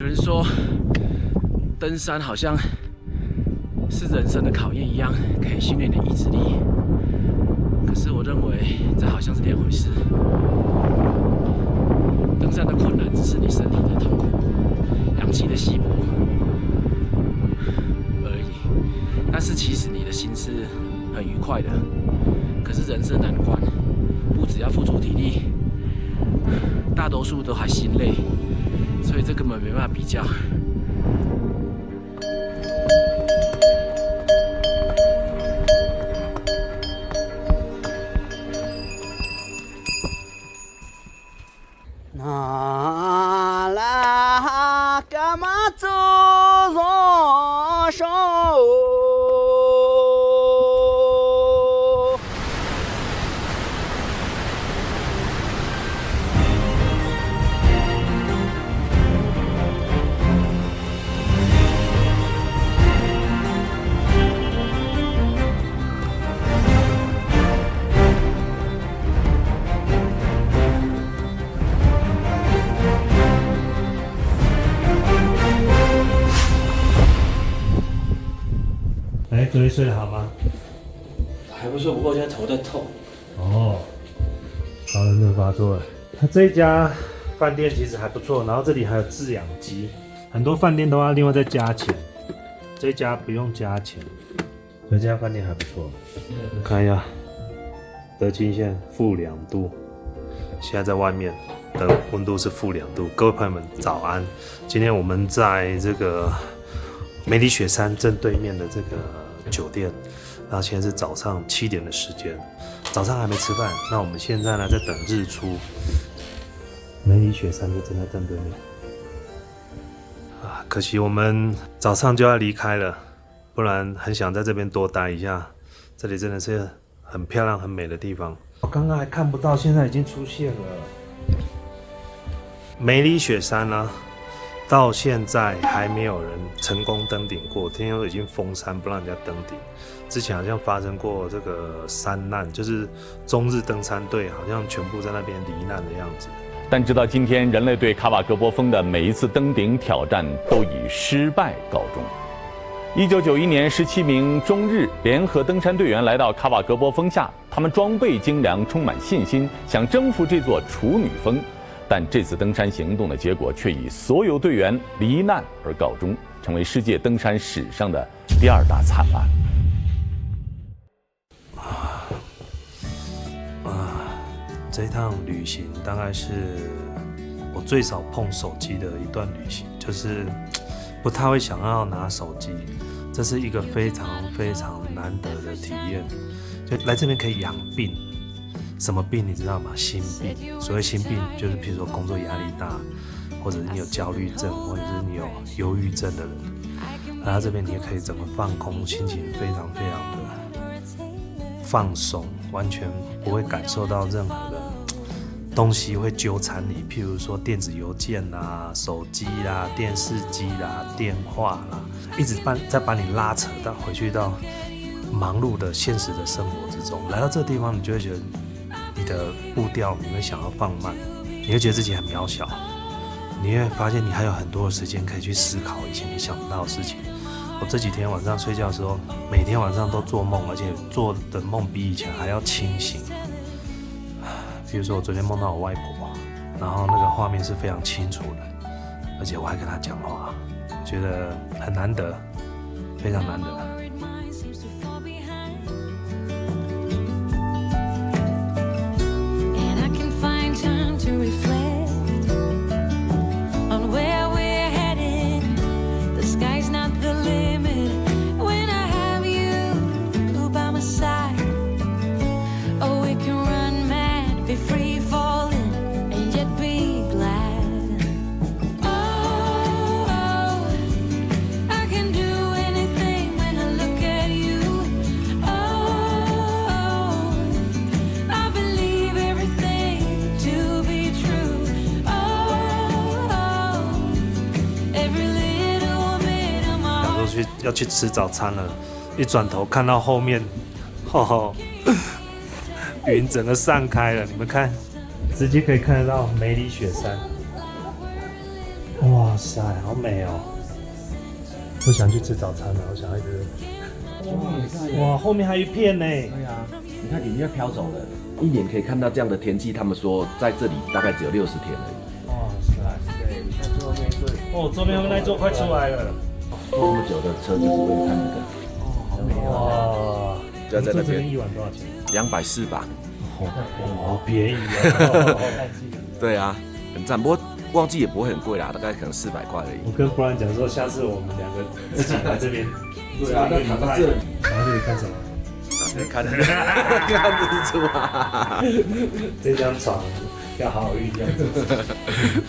有人说，登山好像是人生的考验一样，可以训练你的意志力。可是我认为这好像是两回事。登山的困难只是你身体的痛苦、氧气的稀薄而已。但是其实你的心是很愉快的。可是人生难关，不只要付出体力，大多数都还心累。所以这根本没办法比较。那拉干嘛走左手？昨天睡得好吗？还不错，不过现在头在痛。哦，高能症发作了。它这一家饭店其实还不错，然后这里还有制氧机，很多饭店都要另外再加钱，这一家不用加钱，所以这家饭店还不错。看一下，德清县-2度，现在在外面的温度是-2度。各位朋友们早安，今天我们在这个梅里雪山正对面的这个酒店，然后现在是早上7点的时间，早上还没吃饭。那我们现在呢在等日出，梅里雪山就正在正对面。可惜我们早上就要离开了，不然很想在这边多待一下。这里真的是很漂亮、很美的地方。我刚刚还看不到，现在已经出现了。梅里雪山呢？到现在还没有人成功登顶过，听说已经封山不让人家登顶。之前好像发生过这个山难，就是中日登山队好像全部在那边罹难的样子。但直到今天，人类对卡瓦格波峰的每一次登顶挑战都以失败告终。1991年，17名中日联合登山队员来到卡瓦格波峰下，他们装备精良，充满信心，想征服这座处女峰。但这次登山行动的结果却以所有队员罹难而告终，成为世界登山史上的第2大惨案。这一趟旅行大概是我最少碰手机的一段旅行，就是不太会想要拿手机，这是一个非常非常难得的体验。就来这边可以养病。什么病你知道吗？心病。所谓心病，就是譬如说工作压力大，或者是你有焦虑症，或者是你有忧郁症的人，来到这边你也可以整个放空，心情非常非常的放松，完全不会感受到任何的东西会纠缠你，譬如说电子邮件啦、手机啦、电视机啦、电话啦，一直再把你拉扯到回去到忙碌的现实的生活之中。来到这个地方，你就会觉得你的步调你会想要放慢，你会觉得自己很渺小，你会发现你还有很多的时间可以去思考以前你想不到的事情。我这几天晚上睡觉的时候，每天晚上都做梦，而且做的梦比以前还要清醒。比如说我昨天梦到我外婆，然后那个画面是非常清楚的，而且我还跟她讲话，我觉得很难得，非常难得。要去吃早餐了，一转头看到后面，云整个散开了，你们看，直接可以看得到梅里雪山。哇塞，好美哦！我想去吃早餐了，我想要一直。哇，后面还有一片呢。对啊，你看云要飘走了，一年可以看到这样的天气，他们说在这里大概只有60天而已。哇塞，对，你看最后面一对。哦，这边那座快出来了。坐这么久的车就是为了看这个。哦，好美哦。哇，就在那边一碗多少钱？240吧。好便宜啊！对啊，很赞。不过旺季也不会很贵啦，大概可能400块而已。我跟 Brian 讲说，下次我们2个自己来这边。对啊，那躺在这里，躺在这里干什么？看日出啊！这张床要好好运用。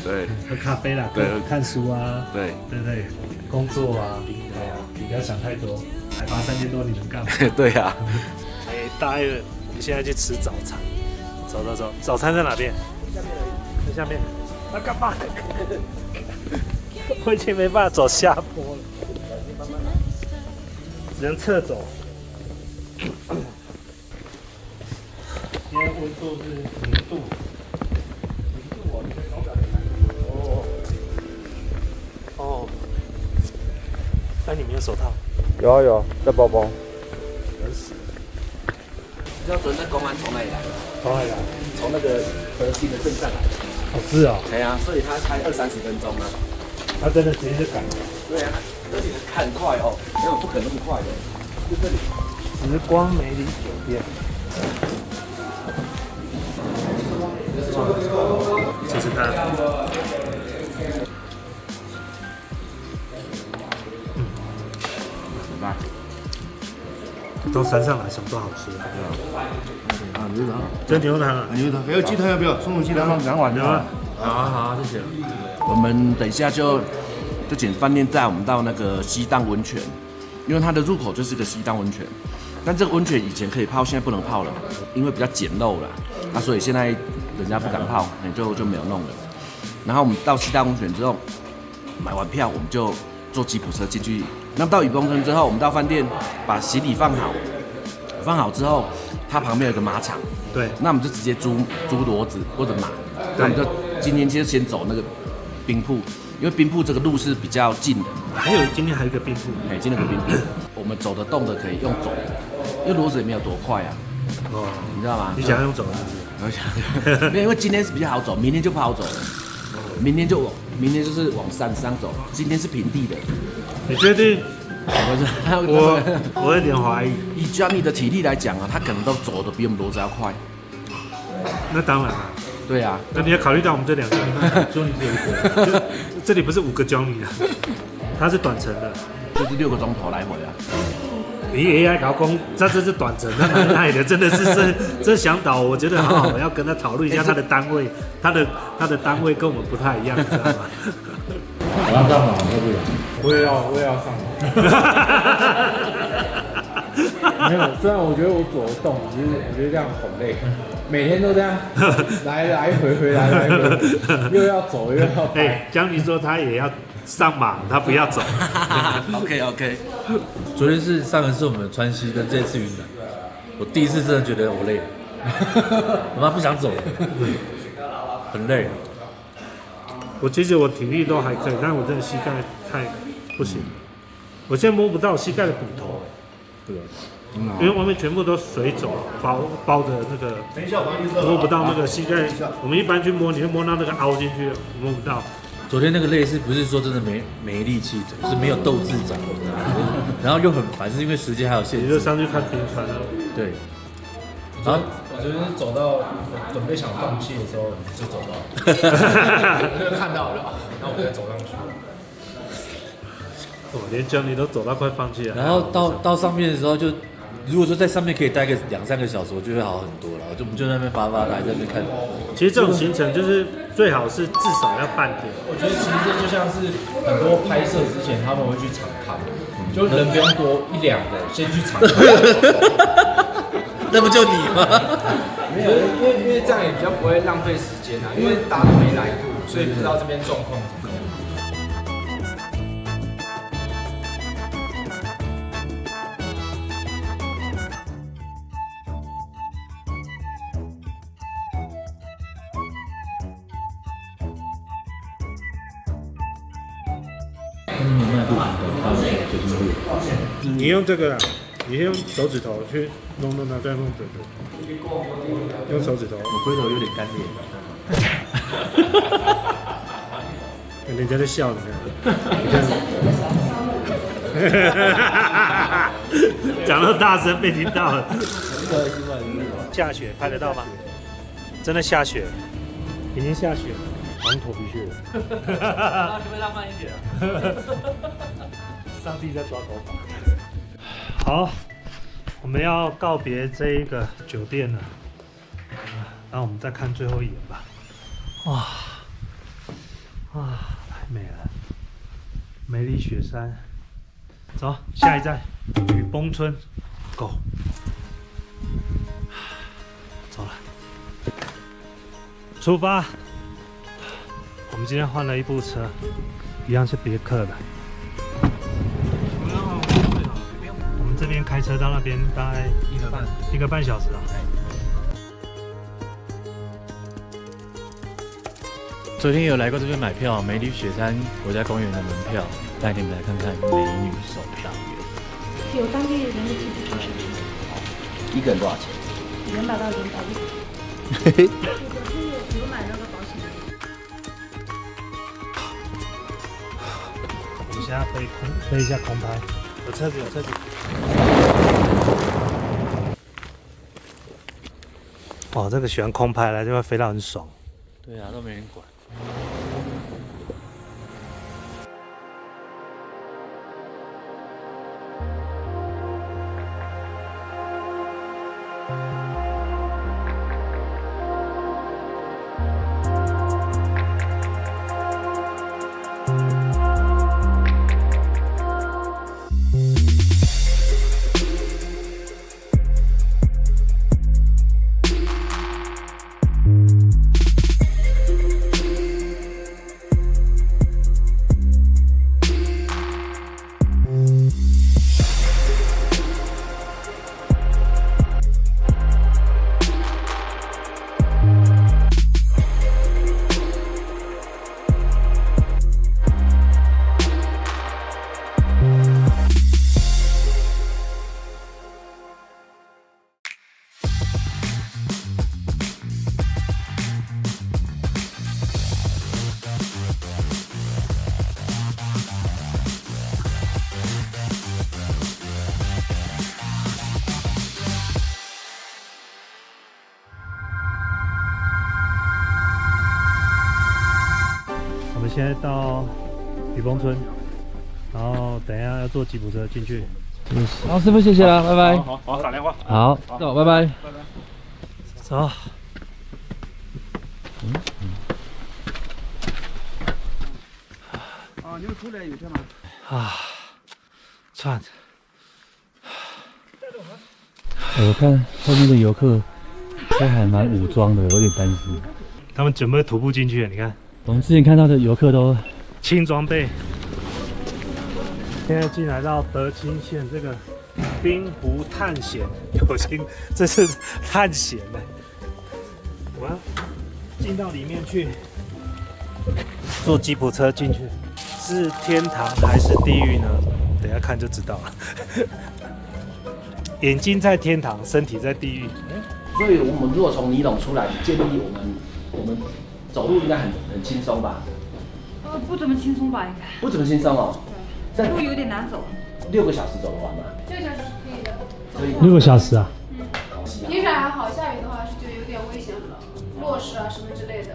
对，喝咖啡啦，对，看书啊，对，对不对？工作啊，对啊，你不要想太多。海拔3000多，你能干嘛？对啊。哎，大爱人，我们现在去吃早餐。走，早餐在哪边？在下面。那干嘛？我已经没办法走下坡了，只能侧走。现在温度是0度，0度哦，你在手表看。哦。那你没有手套？有，在包包。冷死。你知道昨天那公安从哪里来的？从哪里来？从那个河西的镇上来。哦，是哦。对啊，所以他开20-30分钟啊。他真的直接就赶了。对啊，而且开很快哦，没有不可能那么快的。就这里。时光美丽酒店。试试看。怎么办？到山上来，什么都好吃。啊，牛肉汤，这牛肉汤啊，牛肉汤，还有鸡汤要不要？松茸鸡汤2碗有啊。好，谢谢。我们等一下就请饭店载我们到那个西荡温泉，因为它的入口就是个西荡温泉。但这个温泉以前可以泡，现在不能泡了，因为比较简陋了。那所以现在人家不敢泡，就没有弄了。然后我们到西荡温泉之后，买完票我们就坐吉普车进去。那到雨崩村之后，我们到饭店把行李放好之后，它旁边有个马场。对。那我们就直接租骡子或者马。那我们就今天就先走那个冰瀑，因为冰瀑这个路是比较近的。今天还有一个冰瀑。今天有个冰瀑，我们走得动的可以用走的，因为骡子也没有多快啊。哦。你知道吗？你想要用走的？我想，没有，因为今天是比较好走，明天就不好走了。明天就是往山上走，今天是平地的。你确定？我有点怀疑。以 Johnny 的体力来讲啊，他可能都走得比我们骡子要快。那当然了。对啊。那你要考虑到我们这2个，Johnny 只有1个，这里不是5个 Johnny 啊，它是短程的，就是6个钟头来回啊。你 AI 搞工，这是短程，那哪里的？真的是这向导，我觉得好好要跟他讨论一下他的单位，他的单位跟我们不太一样，你知道吗？我要上马，会不会？我也要上马。没有，虽然我觉得我走得动，只是我觉得这样很累，每天都这样来回来回，又要走又要拍。江宁说他也要上马，他不要走。OK。昨天是上一次我们川西跟这次云南，我第一次真的觉得我累了，我妈不想走了，很累。其实我体力都还可以，但是我真的膝盖太不行，我现在摸不到膝盖的骨头，对，因为外面全部都水肿包着那个，摸不到那个膝盖。我们一般去摸，你会摸到那个凹进去，摸不到。昨天那个累是不是说真的没力气走，是没有斗志走，然后又很烦，是因为时间还有限制。你就上去看冰川了。对。然后我觉得走到准备想放弃的时候，就走到，就看到了，然后我再走上去。连Johnny都走到快放弃了。然后到上面的时候就，如果说在上面可以待个2-3个小时，我就会好很多了。我们就在那边发呆，在那边看。其实这种行程就是最好是至少要半天。我觉得其实这就像是很多拍摄之前他们会去场勘，就人不用多1-2个，先去场勘。那不就你吗？没有，因为这样也比较不会浪费时间啊，因为大家都没来过，所以不知道这边状况怎么样。年迈不平衡，还有酒精度。你用这个啦，你用手指头去弄它，再弄嘴头，用手指头。我龟头有点干裂。人家在笑你看，讲到大声被听到了。下雪拍得到吗？真的下雪，已经下雪了，好像头皮屑了。可不可以浪漫一点啊？上帝在抓头发。好，我们要告别这一个酒店了，那我们再看最后一眼吧。哇，太美了，梅里雪山。走，下一站雨崩村 ，Go。走了，出发。我们今天换了一部车，一样是别克的。我们这边开车到那边大概一个半小时啊。昨天有来过这边买票，梅里雪山国家公园的门票，带你们来看看美女手票。有当地人的基础设施。一个人多少钱200到250。嘿嘿。有买那个保险。我们现在飞一下空拍，有车子。哇，这个喜欢空拍来就会飞到很爽。对啊，都没人管。我们现在到雨崩村，然后等一下要坐吉普车进去。好，师傅谢谢了，拜拜。好，打电话。好，走，拜拜。走。你们出来有票吗？串。我看后面的游客都还蛮武装的，有点担心。他们准备徒步进去，你看。我们之前看到的游客都轻装备。现在进来到德清县这个滨湖探险，有心，这是探险的。我要进到里面去，坐吉普车进去，是天堂还是地狱呢？等一下看就知道了。眼睛在天堂，身体在地狱。所以我们如果从尼龙出来，建议我们走路应该很轻松吧？不怎么轻松吧，应该。不怎么轻松哦。对。路有点难走。6个小时走得完吗6个小时是可以的。可以。 6个小时啊？平时还好，下雨的话是就有点危险了，落石啊什么之类的。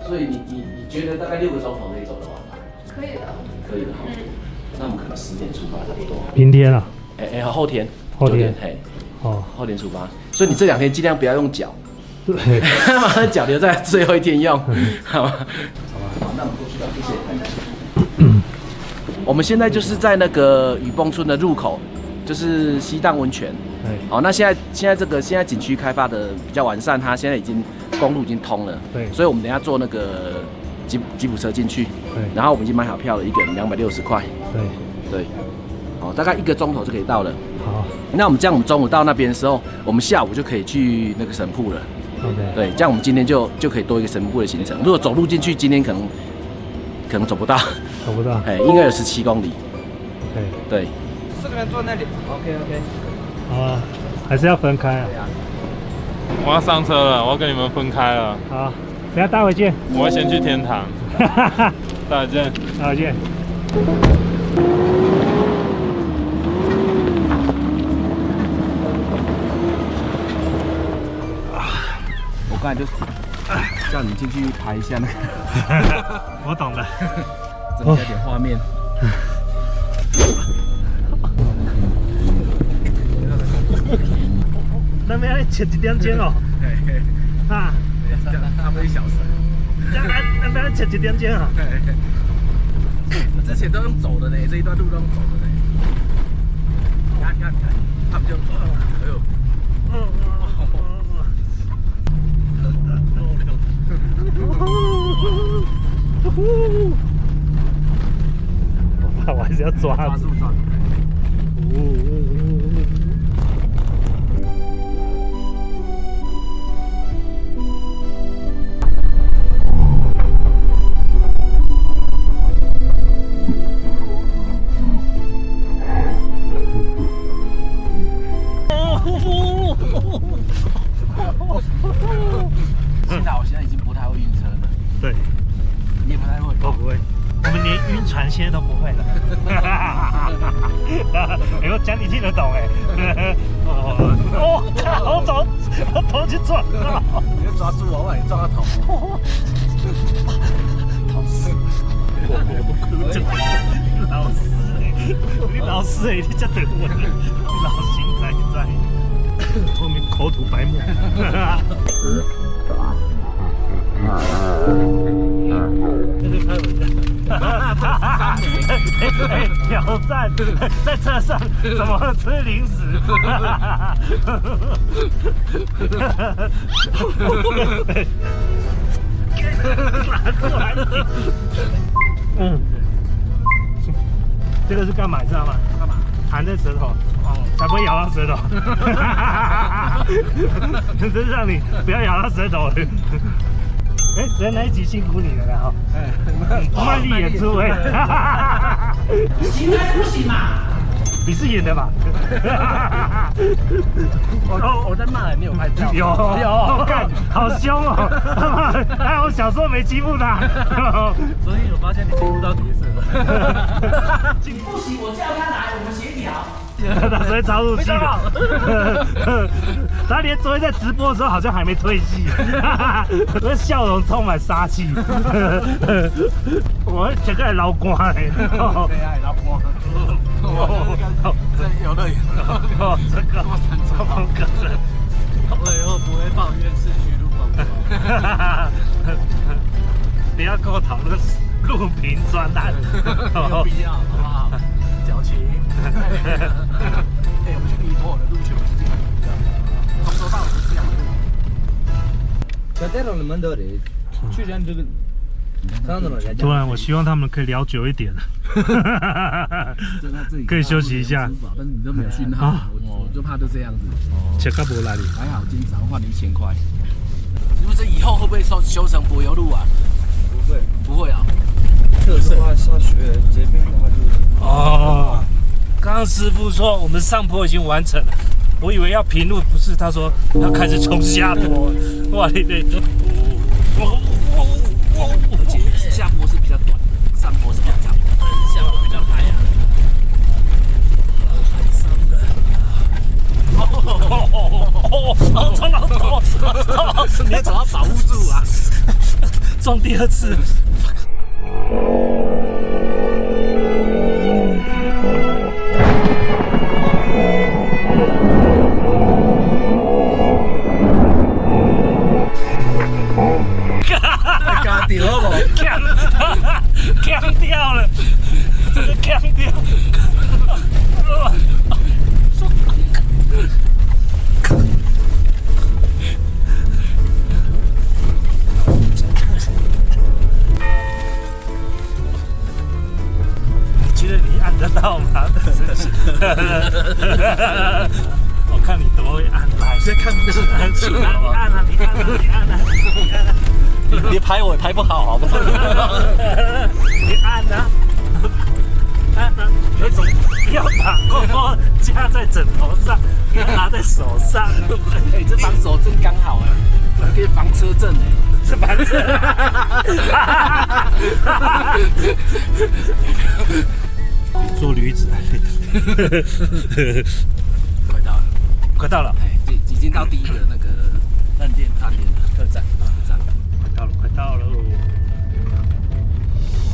所以你觉得大概6个钟头可以走得完吧？可以的。可以的哈。那我们可能10点出发差不多。明天啊？后天。后天。嘿。哦。后天出发。所以你这2天尽量不要用脚。对。把脚留在最后一天用，好吗？好，那我们过去吧，谢谢。我们现在就是在那个雨崩村的入口，就是西荡温泉。好，那现在景区开发的比较完善，它现在已经公路已经通了。对。所以我们等一下坐那个吉普车进去。对。然后我们已经买好票了，一个人260块。对。好，大概1个钟头就可以到了。好。那我们这样，我们中午到那边的时候，我们下午就可以去那个神瀑了。Okay. 对，这样我们今天就可以多一个神瀑的行程。如果走路进去，今天可能走不到。走不到。哎，应该有17公里。对。4个人坐那里。OK。好啊，还是要分开啊。我要上车了，我要跟你们分开了。好，等下待会见。我会先去天堂。待会见。待会见。我刚才就叫你进去拍一下那个。我懂了。增加点画面。那边要切1点钟哦。啊，差不多1小时。那边要切1点钟啊。之前都用走的呢，这一段路都用走的呢。你看，他们就走了。哎呦。我还是要抓住。幸好我现在已经不太会晕车了。对，你也不太会。我不会，我们连晕船现在都不会了。哎呦，讲你听得懂哎。我走，我头去撞到。你就抓住我，把你撞到头。老师，你老师哎，你这等我，你老心在，后面口吐白沫。挑战在车上怎么吃零食？拿过来。这个是干嘛？你知道吗？干嘛？含在舌头，才不会咬到舌头。这是让你不要咬到舌头。哎，昨天那一集辛苦你了啦哈！卖力演出哎，行还不行嘛？你是演的吧？我在骂人，你有拍照？有，干，好凶哦！还好我小时候没欺负他。所以我发现你欺负到角色了。不行，我叫他来，我们协调。他昨天超入戏的，他连昨天在直播的时候好像还没退戏，那笑容充满杀气。我整个老官嘞，对啊，老官。这游乐园，这个怎么可能？我以后不会抱怨市区路况。不要跟我讨论路平专案，没有必要，好不好？矫情。我们去尼泊尔的路全部是这样的，从头到尾是这样的。在这种你们都得去人这个。突然，我希望他们可以聊久一点，可以休息一下。但是你都没有讯号，我就怕就这样子。切到无哪里？还好今天早上换了1000块。是不是以后会不会修成柏油路啊？不会，不会啊。特色的话，下雪这边的话就哦。刚刚师傅说我们上坡已经完成了，我以为要平路，不是，他说要开始冲下坡。哇，你得。而且下坡是比较短的，上坡是比较长的。下坡比较嗨呀。太伤人。撞到头，你总要保护住啊！撞第2次。呛掉了，这个呛掉。你觉得你按得到吗？我看你多会按，来，现在看不出来，你按啊，你按啊，你按啊，你按啊。你拍我也拍不好，好不好？你按啊！要把锅包夹在枕头上，你要拿在手上，对不对？哎，这防手震刚好哎，可以防车震哎，这防车。比做驴子还累。快到了，快到了，哎，已经到第一个那个饭店了，客栈，快到了。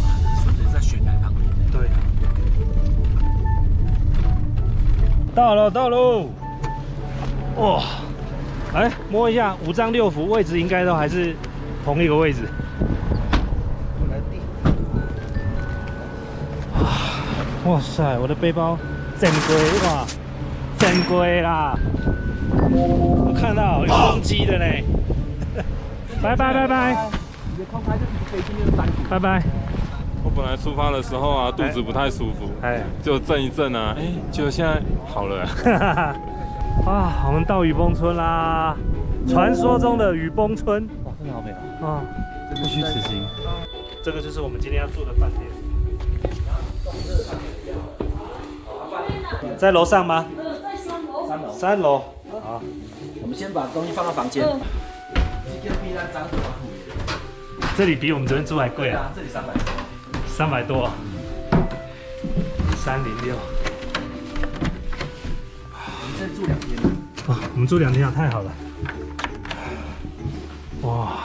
哇，顺着在悬崖旁边。对。到喽！哇，来摸一下5张6幅，位置应该都还是同一个位置。哇塞，我的背包整归哇，整归啦！我看到有公鸡的呢。拜拜。你的空拍就一直飞进那个山谷。拜拜。我本来出发的时候啊，肚子不太舒服，就震一震啊，结果现在好了。啊，我们到雨崩村啦！传说中的雨崩村，哇，真的好美啊！不虚此行。这个就是我们今天要住的饭店。在楼上吗？在3楼。 3楼。好，我们先把东西放到房间。这里比我们这边住还贵啊！这里300多。 306。我们这住2天。哇，我们住2天啊，太好了！哇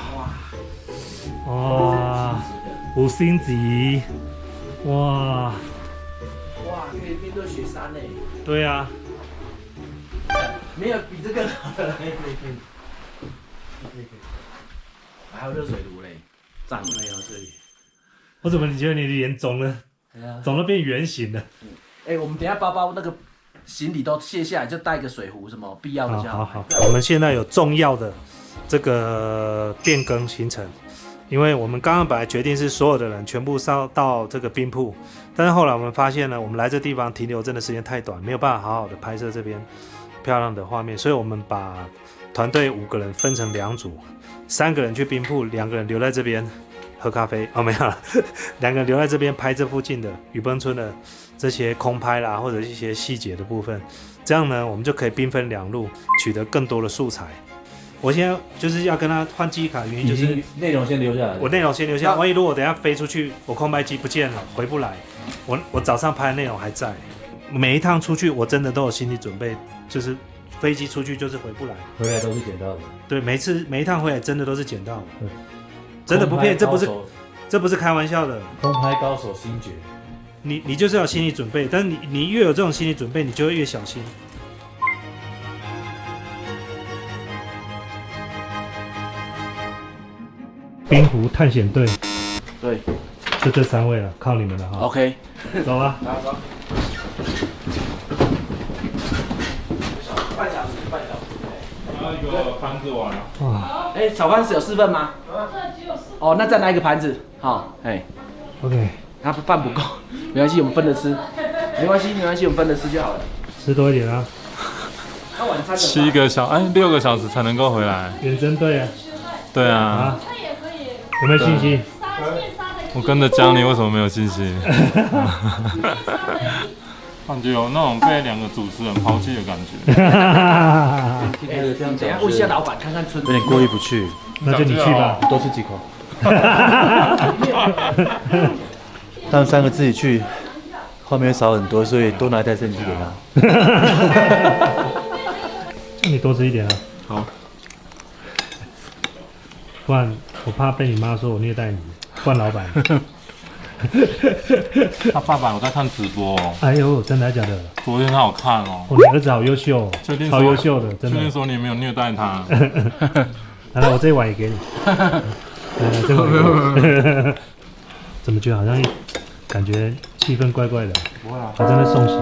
，5星级，哇，可以面对雪山呢。对啊，没有比这更好的了。可以。还有热水炉嘞，赞！没有这里。我怎么觉得你的脸肿了？肿了变圆形了。哎，我们等一下包包那个行李都卸下来，就带个水壶，什么必要的就好。好，我们现在有重要的这个变更行程，因为我们刚刚本来决定是所有的人全部上到这个冰瀑，但是后来我们发现呢，我们来这地方停留真的时间太短，没有办法好好的拍摄这边漂亮的画面，所以我们把团队5个人分成2组，3个人去冰瀑，2个人留在这边喝咖啡。哦，没有了，2个人留在这边拍这附近的雨崩村的这些空拍啦，或者一些细节的部分。这样呢，我们就可以兵分2路，取得更多的素材。我现在就是要跟他换记忆卡，原因就是内容先留下来。我内容先留下来，万一如果等一下飞出去，我空拍机不见了，回不来，我早上拍的内容还在。每一趟出去，我真的都有心理准备，就是飞机出去就是回不来，回来都是捡到的。对，每一趟回来真的都是捡到的，真的不骗，这不是开玩笑的。空拍高手心诀，你就是要有心理准备，但是你越有这种心理准备，你就会越小心。冰湖探险队，对，就这3位了，靠你们了哈。OK， 走吧。走。半小时。还有一个盘子碗。哇，哎，炒饭是有4份吗？哦，那再拿一个盘子，好，哎 ，OK。他饭不够，没关系，我们分着吃，没关系，我们分着吃就好了。吃多一点啊。那晚餐6个小时才能够回来。远征队啊。对啊。有没有信心？我跟着江，你为什么没有信心？感觉有那种被2个主持人抛弃的感觉。等一下问一下老板，看看村。有点过意不去。那就你去吧，多吃几口。但3个自己去，后面少很多，所以多拿一台摄影机给他。叫你多吃一点啊。好。不然我怕被你妈说我虐待你，惯老板。他爸爸有在看直播哦。哎呦，真的假的？昨天他有看哦。你儿子好优秀哦，超优秀的，真的。确定说你没有虐待他？来，我这一碗也给你。来，这个怎么觉得好像感觉气氛怪怪的？不会啊，我真的送行。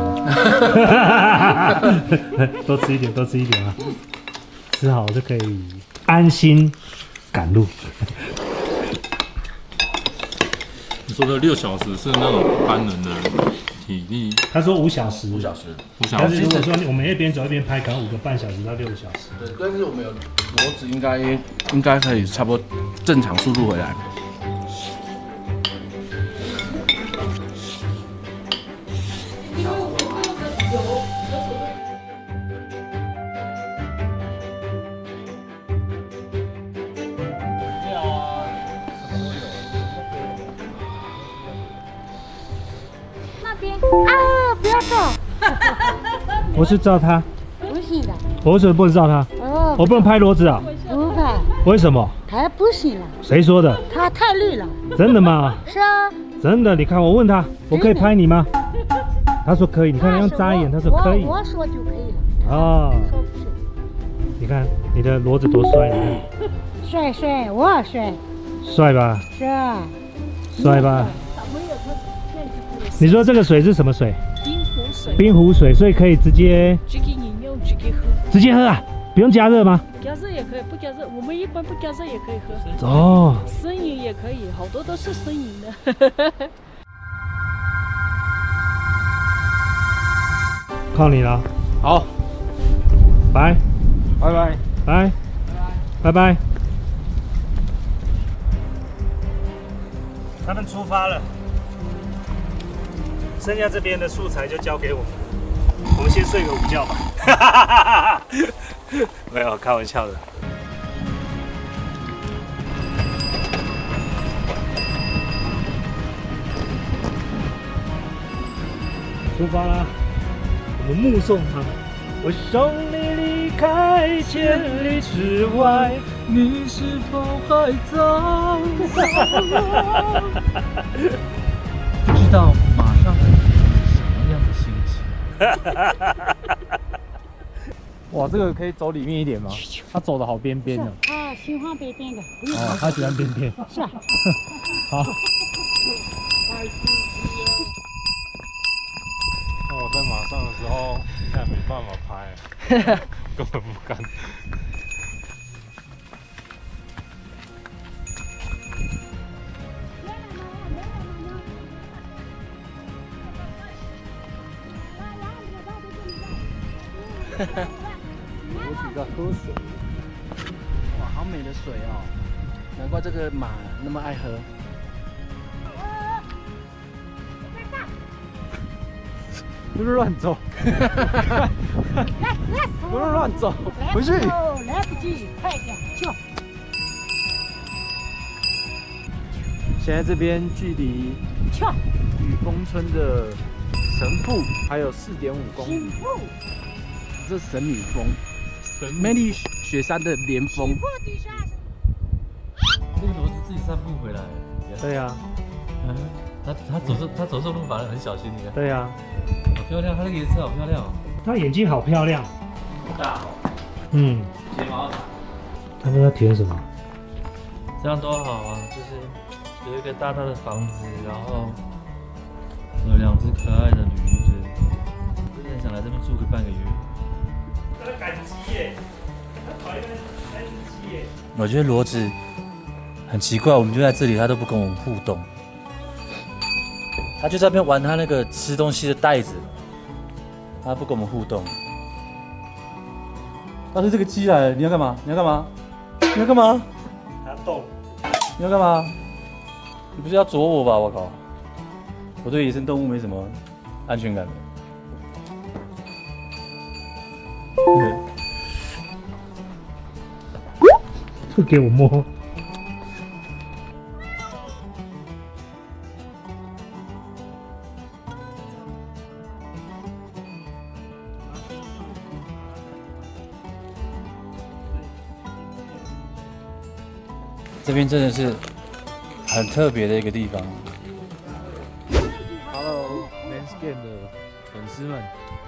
多吃一点啊，吃好就可以安心赶路。你说的6小时是那种一般人的体力？他说5小时。5小时。但是如果说我们一边走一边拍，可能5个半小时到6个小时。对，但是我们有骡子，应该可以差不多正常速度回来。那边啊，不要照。我是照他，不行的。我为什么不能照他？哦，我不能拍骡子啊？不拍。为什么？他不行了。谁说的？他太绿了。真的吗？是啊。真的，你看我问他，我可以拍你吗？他说可以。你看他用眨眼，他说可以。我说就可以了。哦。说不是。你看你的骡子多帅，你看。帅帅，我帅。帅吧？是啊。帅吧？你说这个水是什么水？冰湖水。冰湖水，所以可以直接直接饮用，直接喝。直接喝啊？不用加热吗？加热也可以，不加热，我们一般不加热也可以喝。哦。生饮也可以，好多都是生饮的。靠你了。好，拜拜拜拜拜拜。他们出发了，剩下这边的素材就交给我们。我们先睡个午觉吧。没有，开玩笑的。出发啦！我们目送他们。我送你离开千里之外，你是否还在？不知道马上是什么样的心情。哇，这个可以走里面一点吗？他走的好边边的。啊，喜欢边边的。哦，他喜欢边边。是啊。好。那我在马上的时候应该没办法拍，根本不敢。我举个喝水。哇，好美的水哦，难怪这个马那么爱喝。不是乱走，不是乱走，回去。来不及，快点，去。现在这边距离雨峰村的神瀑还有4.5公里。这是神女峰，美丽雪山的连峰。这个骡子自己散步回来。对呀。他走这路反而很小心，你看。对呀。好漂亮，它那个颜色好漂亮哦。它眼睛好漂亮。大哦。嗯。睫毛长。他们要填什么？这样多好啊！就是有一个大大的房子，然后有2只可爱的驴子，真的很想来这边住个半个月。他赶鸡耶！他跑一个3只鸡耶！我觉得骡子很奇怪，我们就在这里，它都不跟我们互动。他就在那边玩他那个吃东西的袋子，他不跟我们互动。要是这个鸡来了，你要干嘛？你要干嘛？你要干嘛？他动。你要干嘛？你不是要啄我吧？我靠！我对野生动物没什么安全感的。不给我摸。这边真的是很特别的一个地方。Hello Manscan 的粉丝们，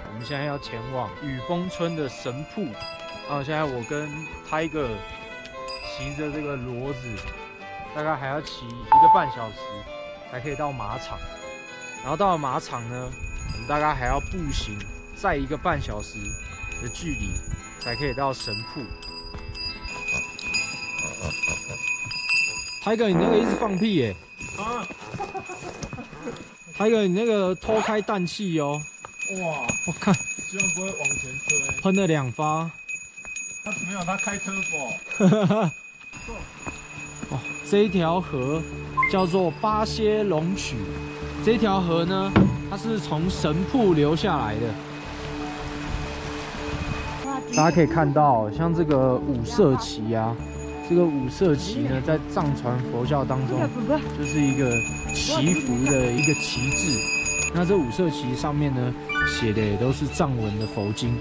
我们现在要前往雨峰村的神瀑。然后现在我跟 Tiger 骑着这个骡子，大概还要骑1个半小时才可以到马场。然后到了马场呢，我们大概还要步行再1个半小时的距离才可以到神瀑。Tiger， 你那个一直放屁耶！啊 ！Tiger， 你那个偷开氮气哦！哇，我看，希望不会往前推。喷了2发。他没有，他开 turbo。哦，这一条河叫做巴歇龙曲。这条河呢，它是从神瀑流下来的。大家可以看到，像这个五色旗啊，这个五色旗呢，在藏传佛教当中就是一个祈福的一个旗帜。那这五色旗上面呢，写的也都是藏文的佛经。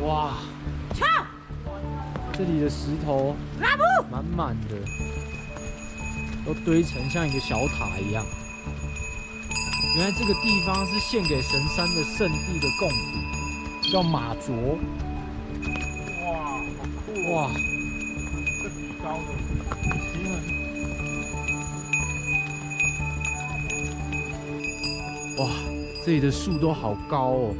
哇！这里的石头满满的，都堆成像一个小塔一样。原来这个地方是献给神山的圣地的贡品，叫马卓。哇，好酷！哇，这挺高的，平衡。哇，这里的树都好高哦。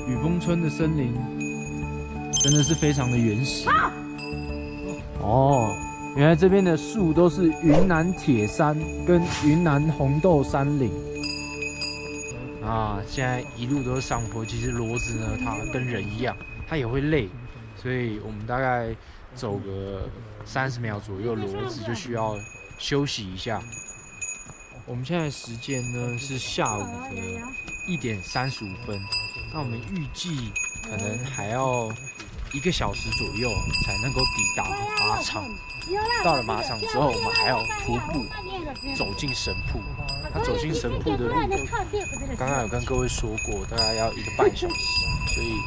雨崩村的森林真的是非常的原始哦。原来这边的树都是云南铁杉跟云南红豆杉林啊。现在一路都是上坡，其实骡子呢，它跟人一样，它也会累，所以我们大概走个30秒左右，骡子就需要休息一下。我们现在时间呢是下午的1点35分。那我们预计可能还要1个小时左右才能够抵达马场。到了马场之后，我们还要徒步走进神瀑。那走进神瀑的路，刚刚有跟各位说过，大概要1个半小时，所以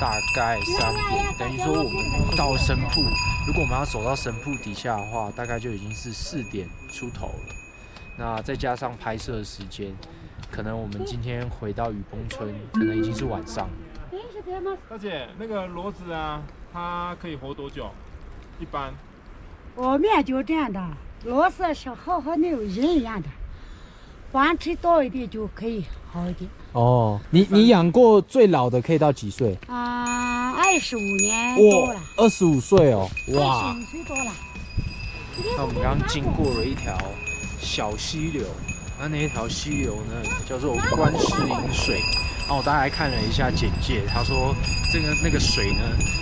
大概3点，等于说我们到神瀑，如果我们要走到神瀑底下的话，大概就已经是4点出头了。那再加上拍摄的时间，可能我们今天回到雨崩村，可能已经是晚上。大姐，那个骡子啊，它可以活多久？一般？我们就这样的，骡子是和那种人一样的，晚吃多一点就可以好一点。哦，你养过最老的可以到几岁？25年多了。25岁哦，哇！25岁多了。那我们刚刚经过了一条小溪流。那一条溪流呢，叫做观世音水。我大概看了一下简介，他说那个水呢，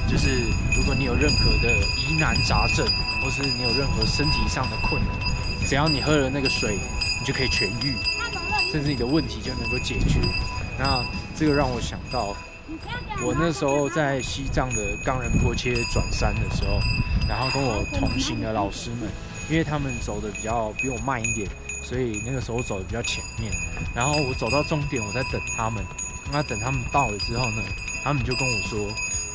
就是如果你有任何的疑难杂症，或是你有任何身体上的困难，只要你喝了那个水，你就可以痊愈，甚至你的问题就能够解决。那这个让我想到，我那时候在西藏的冈仁波切转山的时候，然后跟我同行的老师们，因为他们走的比我慢一点。所以那个时候走的比较前面，然后我走到终点，我在等他们。那等他们到了之后呢，他们就跟我说，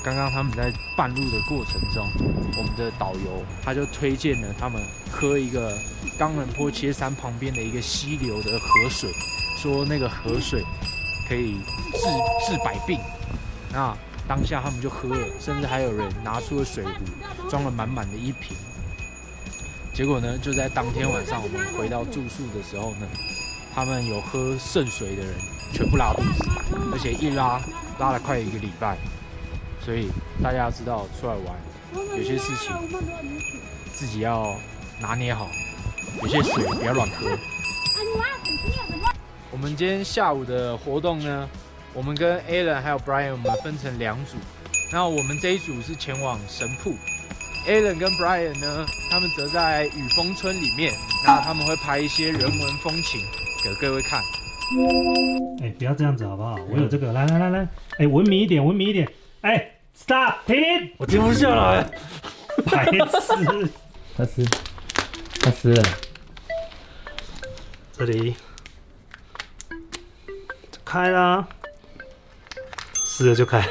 刚刚他们在半路的过程中，我们的导游他就推荐了他们喝一个冈仁波切山旁边的一个溪流的河水，说那个河水可以治百病。那当下他们就喝了，甚至还有人拿出了水壶，装了满满的1瓶。结果呢，就在当天晚上我们回到住宿的时候呢，他们有喝圣水的人全部拉肚子，而且一拉了快1个礼拜。所以大家要知道，出来玩有些事情自己要拿捏好，有些水不要乱喝。我们今天下午的活动呢，我们跟 Alan 还有 Brian 我们分成2组，那我们这一组是前往神瀑。Alan 跟 Brian 呢，他们则在雨崩村里面，那他们会拍一些人文风情给各位看。不要这样子好不好？我有这个，来，文明一点，stop， 停！我停不下来，白痴，他湿了，这里开啦，湿了就开。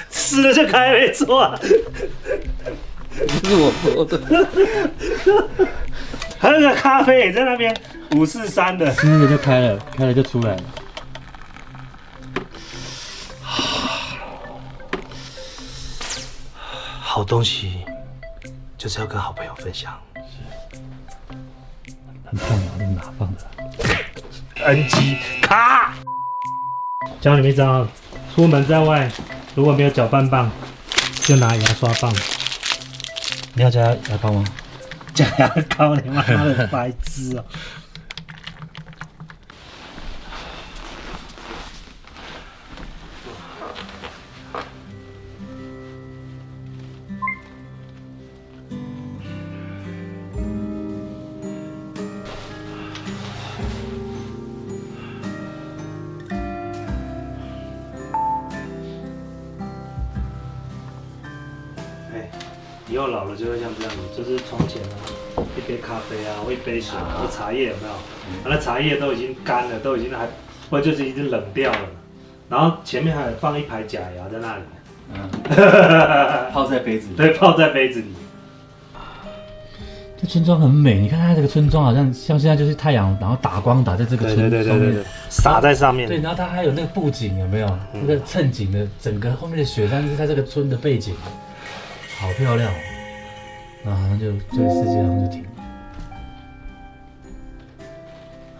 湿了就开，没错啊，不是我说的。喝个咖啡也在那边543的，湿了就开了，开了就出来了。好东西就是要跟好朋友分享。很漂亮，这是哪放的？NG 卡。教你们一招，出门在外如果没有搅拌棒，就拿牙刷棒。你要加牙膏吗？加牙膏，你妈的白痴哦！以后老了就会像这样子，就是窗前啊，一杯咖啡啊，或一杯水，或茶叶有没有？那茶叶都已经干了，都已经或就是已经冷掉了，然后前面还有放一排假牙在那里，泡在杯子里。对，泡在杯子里。这村庄很美，你看它这个村庄好像现在就是太阳，然后打光打在这个村上面，洒在上面。对，然后它还有那个布景，有没有？那个衬景的整个后面的雪山是在这个村的背景，好漂亮哦。然后好像就这个世界上就停了。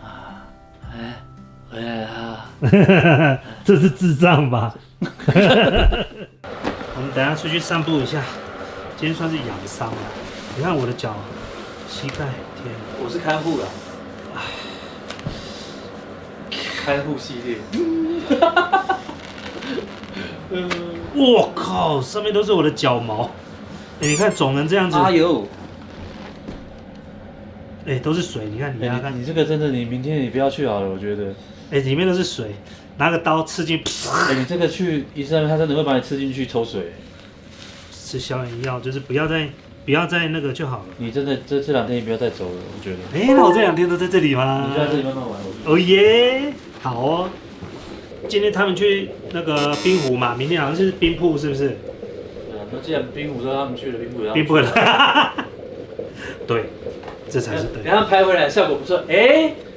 啊，哎，回来了。这是智障吧？我们等一下出去散步一下，今天算是养伤了。你看我的脚、膝盖，天！我是看护啦，看护系列。我靠，上面都是我的脚毛。你看肿成这样子。哎呦！都是水，你看，你看，你这个真的，你明天你不要去好了，我觉得。里面都是水，拿个刀刺进。你这个去医生，他真的会把你刺进去抽水。吃消炎药，就是不要再那个就好了。你真的这2天你不要再走了，我觉得。那我这2天都在这里吗？你就在这里慢慢玩。哦耶，好哦。今天他们去那个冰湖嘛，明天好像是冰瀑，是不是？对啊，那既然冰湖都他们去了，冰瀑了。对，这才是对。等他拍回来效果不错，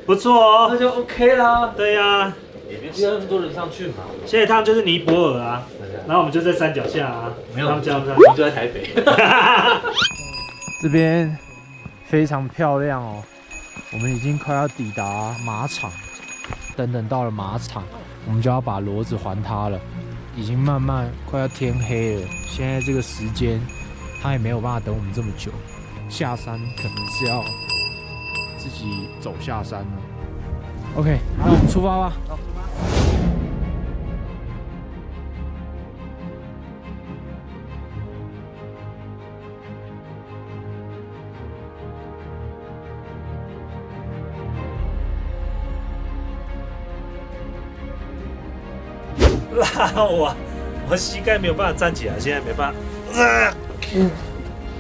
不错哦，那就 OK 啦。对呀，也没必要那么多人上去嘛。下一趟就是尼泊尔啊，然后我们就在山脚下啊。没有，他们这样，我们就在台北。这边非常漂亮哦，我们已经快要抵达马场，等到了马场，我们就要把骡子还他了。已经慢慢快要天黑了，现在这个时间，他也没有办法等我们这么久。下山可能是要自己走下山了。OK， 那我们出发吧。拉我膝盖没有办法站起来，现在没办法。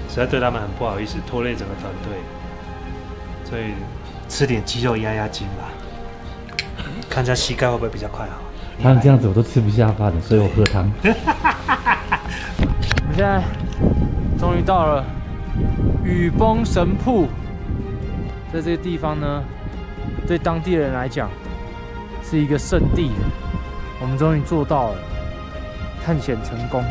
实在对他们很不好意思，拖累整个团队，所以吃点鸡肉压压惊吧，看一下膝盖会不会比较快好。他们这样子我都吃不下饭的，所以我喝汤。我们现在终于到了雨崩神瀑，在这个地方呢，对当地人来讲是一个圣地。我们终于做到了，探险成功。